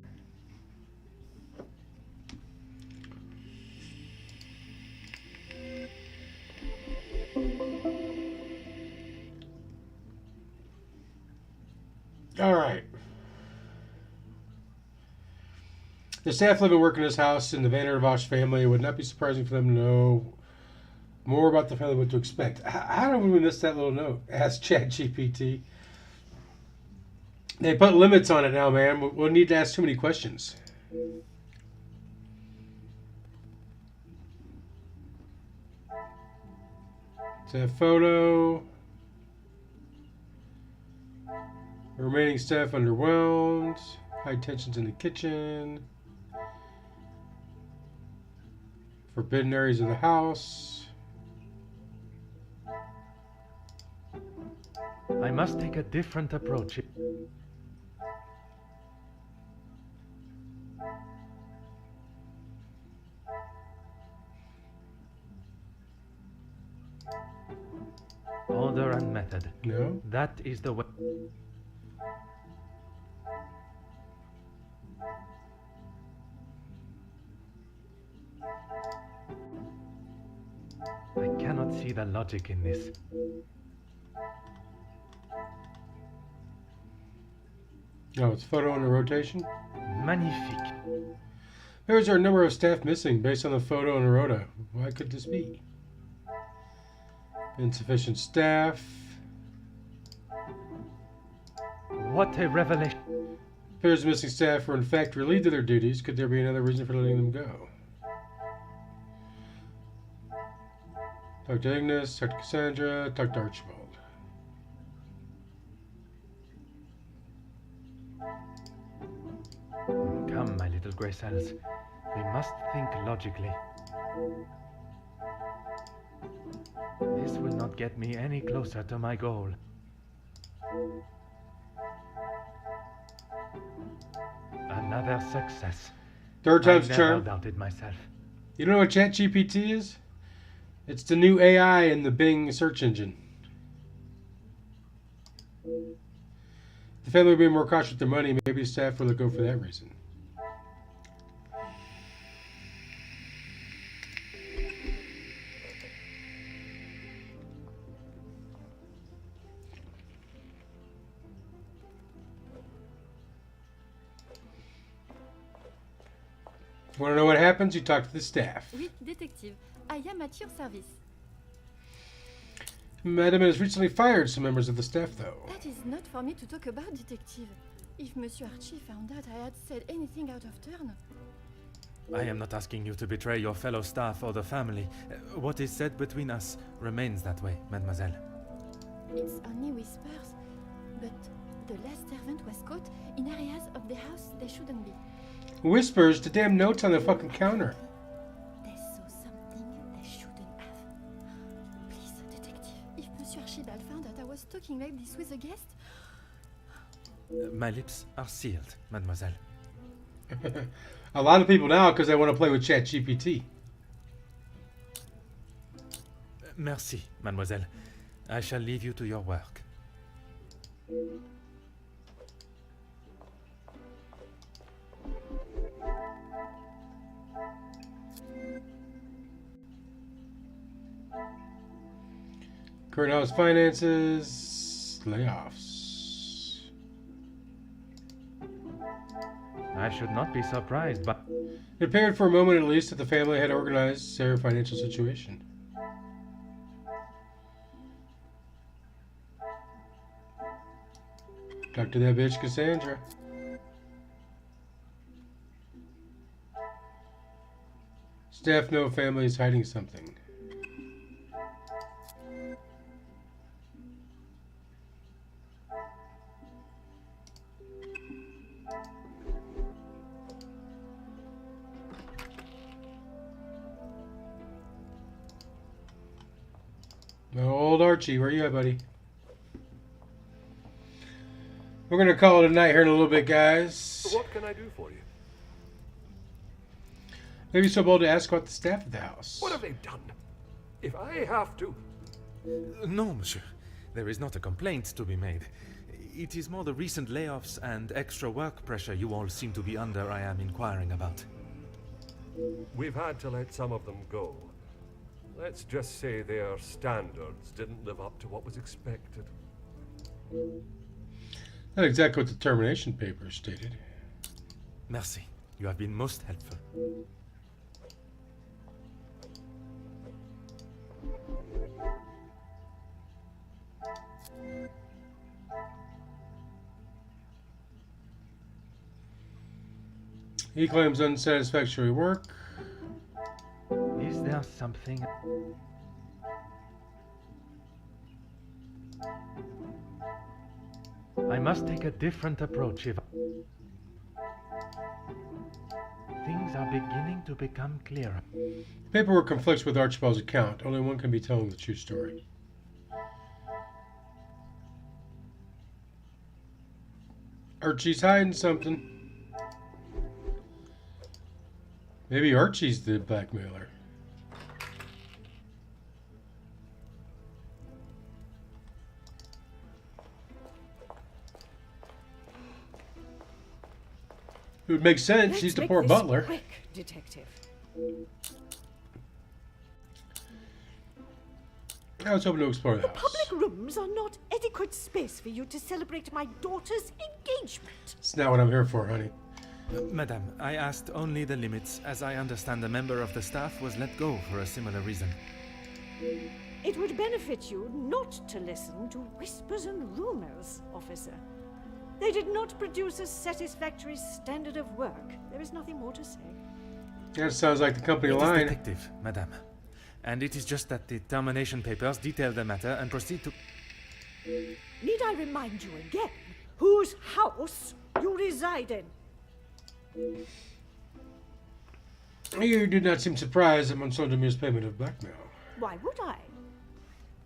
All right. The staff live and work in this house in the Van der Bosch family. It would not be surprising for them to know more about the family, what to expect. How did we miss that little note? Asked ChatGPT. They put limits on it now, man. We'll need to ask too many questions. It's a photo. Remaining staff underwhelmed. High tensions in the kitchen. Forbidden areas of the house. I must take a different approach. Order and method. No? That is the way. I cannot see the logic in this. Oh, it's photo in the rotation? Magnifique. There's our number of staff missing based on the photo in the rota. Why could this be? Insufficient staff. What a revelation. Appears the missing staff were in fact relieved of their duties. Could there be another reason for letting them go? Talk to Ignis, talk to Cassandra, talk to Archibald. Come, my little grey cells. We must think logically. This will not get me any closer to my goal. Another success. Third time's I a charm. never doubted myself. You know what ChatGPT is? It's the new AI in the Bing search engine. The family will be more cautious with their money. Maybe staff will go for that reason. Want to know what happens? You talk to the staff. Oui, détective. I am at your service. Madam has recently fired some members of the staff, though. That is not for me to talk about, detective. If Monsieur Archie found out I had said anything out of turn. I am not asking you to betray your fellow staff or the family. What is said between us remains that way, mademoiselle. It's only whispers, but the last servant was caught in areas of the house they shouldn't be. Whispers? The damn notes on the fucking counter. They saw something they shouldn't have. Please, detective, if Monsieur Archibald found out I was talking like this with a guest. My lips are sealed, mademoiselle. A lot of people now because they want to play with ChatGPT. Merci, mademoiselle. I shall leave you to your work. Current house finances, layoffs. I should not be surprised, but It appeared for a moment at least that the family had organized their financial situation. Talk to that bitch Cassandra. Staff know family is hiding something. Old Archie, where you at, buddy? We're gonna call it a night here in a little bit, guys. What can I do for you? Maybe so bold to ask about the staff of the house. What have they done? If I have to... No, monsieur. There is not a complaint to be made. It is more the recent layoffs and extra work pressure you all seem to be under I am inquiring about. We've had to let some of them go. Let's just say their standards didn't live up to what was expected. Not exactly what the termination papers stated. Merci. You have been most helpful. He claims unsatisfactory work. Is there something... I must take a different approach if... Things are beginning to become clearer. Paperwork conflicts with Archibald's account. Only one can be telling the true story. Archie's hiding something. Maybe Archie's the blackmailer. It would make sense. She's the poor butler. Quick, detective. I was hoping to explore the house. Public rooms are not adequate space for you to celebrate my daughter's engagement. It's not what I'm here for, honey. Madame, I asked only the limits, as I understand a member of the staff was let go for a similar reason. It would benefit you not to listen to whispers and rumors, officer. They did not produce a satisfactory standard of work. There is nothing more to say. That sounds like the company It is line. detective, Madame. And it is just that the termination papers detail the matter and proceed to... Need I remind you again whose house you reside in? You did not seem surprised at Monsieur Demure's payment of blackmail. Why would I?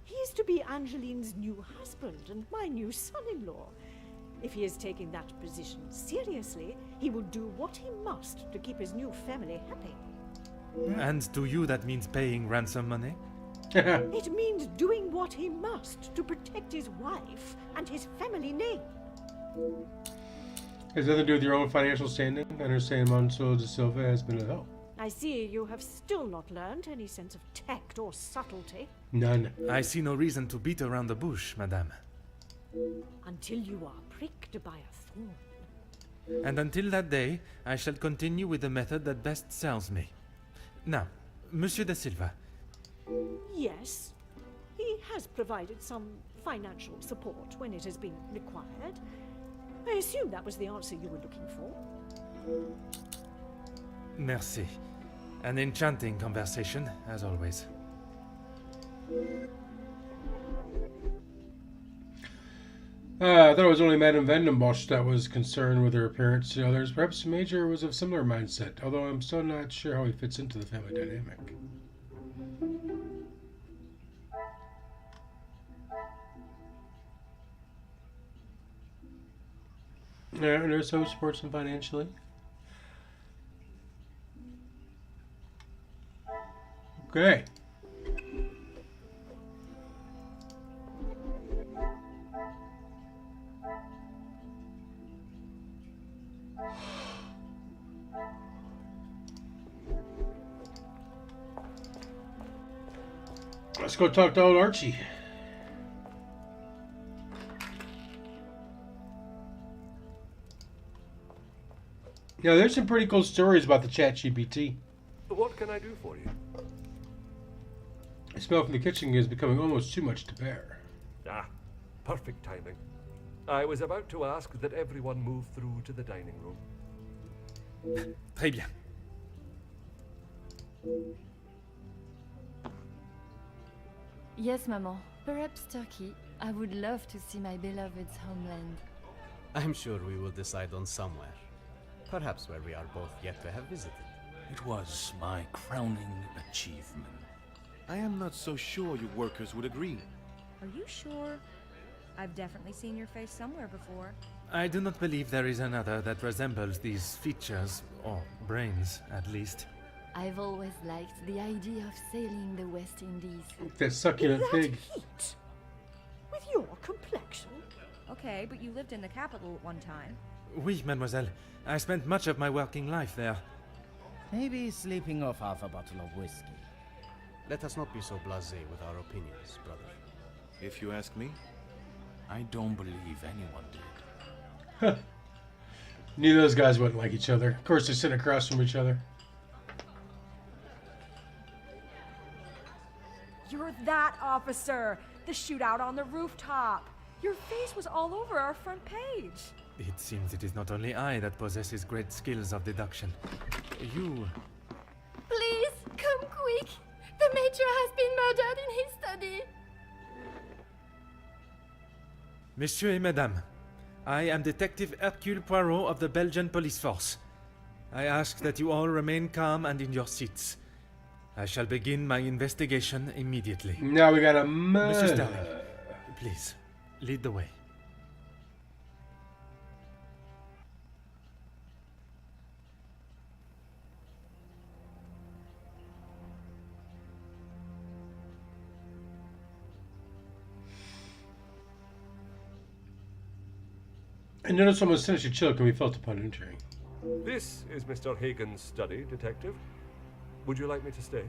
He is to be Angeline's new husband and my new son-in-law. If he is taking that position seriously, he will do what he must to keep his new family happy. And to you that means paying ransom money? It means doing what he must to protect his wife and his family name. Has nothing to do with your own financial standing? I understand Monsieur de Silva has been a help. I see you have still not learned any sense of tact or subtlety. None. I see no reason to beat around the bush, Madame. Until you are pricked by a thorn. And until that day, I shall continue with the method that best serves me. Now, Monsieur de Silva. Yes, he has provided some financial support when it has been required. I assume that was the answer you were looking for. Merci. An enchanting conversation, as always. I thought it was only Madame Vandenbosch that was concerned with her appearance to others. Perhaps Major was of similar mindset, although I'm still not sure how he fits into the family dynamic. Yeah, there's who supports him financially. Okay. Let's go talk to old Archie. Yeah, there's some pretty cool stories about the ChatGPT. What can I do for you? The smell from the kitchen is becoming almost too much to bear. Ah, perfect timing. I was about to ask that everyone move through to the dining room. Très bien. Yes, Maman. Perhaps Turkey. I would love to see my beloved's homeland. I'm sure we will decide on somewhere. Perhaps where we are both yet to have visited. It was my crowning achievement. I am not so sure you workers would agree. Are you sure? I've definitely seen your face somewhere before. I do not believe there is another that resembles these features, or brains, at least. I've always liked the idea of sailing the West Indies. That succulent In that pig. heat? With your complexion? Okay, but you lived in the capital at one time. Oui, mademoiselle. I spent much of my working life there. Maybe sleeping off half a bottle of whiskey. Let us not be so blasé with our opinions, brother. If you ask me. I don't believe anyone did. Neither of those guys wouldn't like each other. Of course, they're sitting across from each other. You're that officer! The shootout on the rooftop! Your face was all over our front page. It seems it is not only I that possesses great skills of deduction. You... Please, come quick. The Major has been murdered in his study. Monsieur et Madame, I am Detective Hercule Poirot of the Belgian police force. I ask that you all remain calm and in your seats. I shall begin my investigation immediately. Now we got a Monsieur Sterling, please, lead the way. I noticed almost sinister chill can be felt upon entering. This is Mr. Hagen's study, Detective. Would you like me to stay?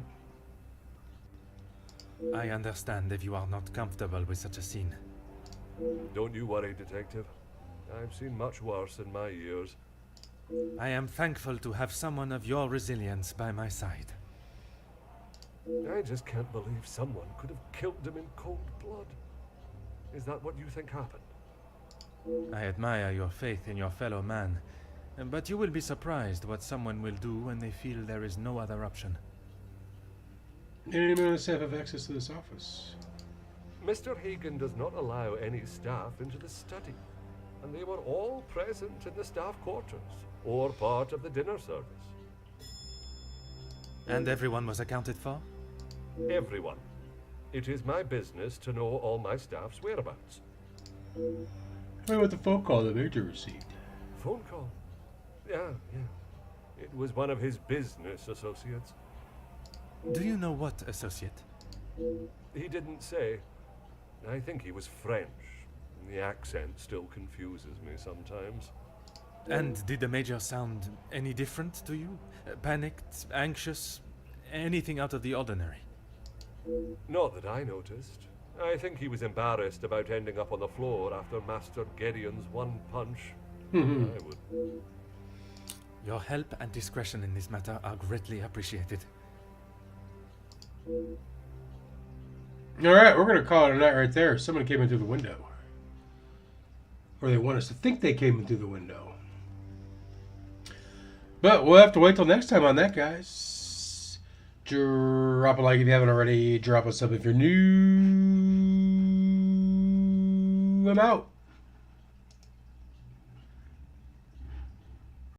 I understand if you are not comfortable with such a scene. Don't you worry, Detective. I've seen much worse in my years. I am thankful to have someone of your resilience by my side. I just can't believe someone could have killed him in cold blood. Is that what you think happened? I admire your faith in your fellow man, but you will be surprised what someone will do when they feel there is no other option. Anyone on the staff have access to this office? Mr. Hagen does not allow any staff into the study, and they were all present in the staff quarters, or part of the dinner service. And everyone was accounted for? Everyone. It is my business to know all my staff's whereabouts. Wait, what the phone call the Major received? Phone call? Yeah. It was one of his business associates. Do you know what associate? He didn't say. I think he was French. The accent still confuses me sometimes. And did the Major sound any different to you? Panicked, anxious, anything out of the ordinary? Not that I noticed. I think he was embarrassed about ending up on the floor after Master Gideon's one punch. I would. Your help and discretion in this matter are greatly appreciated. Alright, we're going to call it a night right there. Someone came in through the window. Or they want us to think they came in through the window. But we'll have to wait till next time on that, guys. Drop a like if you haven't already. Drop a sub if you're new. I'm out.